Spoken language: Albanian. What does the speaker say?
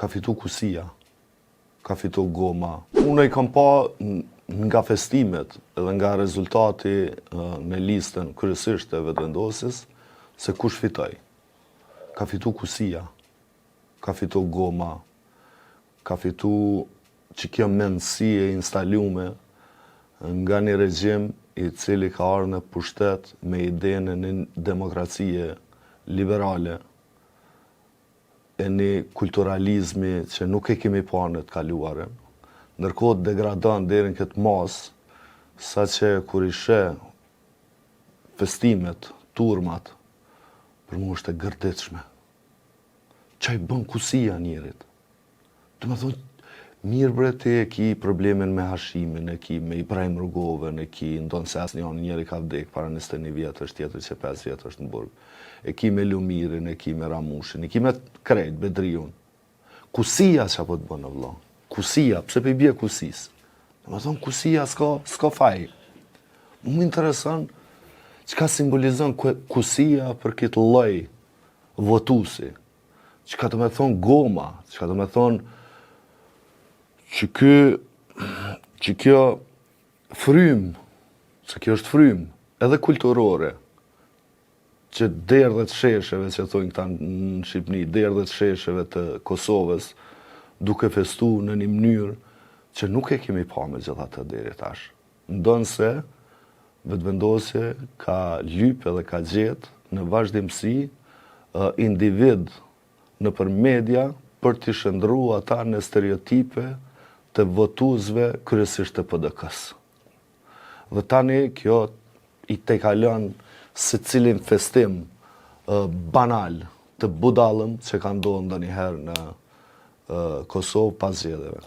ka fitu Kusia, ka fitu Goma. Unë i kam pa nga festimet edhe nga rezultati në listën kryesisht e vetëvendosjes se kush fitoj. Ka fitu Kusia, ka fitu Goma, ka fitu që kjo mendësi e instalume nga një regjim i cili ka ardhur në pushtet me idenë e një demokracie liberale, e një kulturalizmi që nuk e kemi pa në të kaluarën, ndërkohë degradon deri në këtë mas, sa që kur i sheh festimet, turmat, për mua është e gërditshme. Çaj bën Kusia njerit? Do të thonë, mirë bre ti e ki problemin me hashimin, e ki me Ibrahim Rugovën, e ki ndonë se asë njëri ka vdek para 21 vjetë, është tjetër që 5 vjetë është në burg. E ki me Lumirin, e ki me Ramushin, e ki me krejt, Bedriun. Kusia që apo të bënë vëlla? Kusia, pse për i bje Kusis? Dhe me thonë, Kusia s'ka faj. Më intereson që ka simbolizon Kusia për këtë lloj votusi. Që ka të me thonë Goma, që ka të me thonë që kjo frymë, se kjo është frymë, edhe kulturore, që derdhet shesheve, që thonë këta në Shqipni, derdhet shesheve të Kosovës, duke festu në një mënyrë që nuk e kemi pa me gjitha të deri tash. Ndonë se vetëvendosje ka lyp edhe ka gjetë në vazhdimsi individ në për media për të shëndru ata në stereotipe të votuesve kryesisht të PDK-s. Dhe tani kjo i tekalon se cilin festim banal të budallëm që ka ndodhur ndonjëherë në Kosovë pas zgjedhjeve.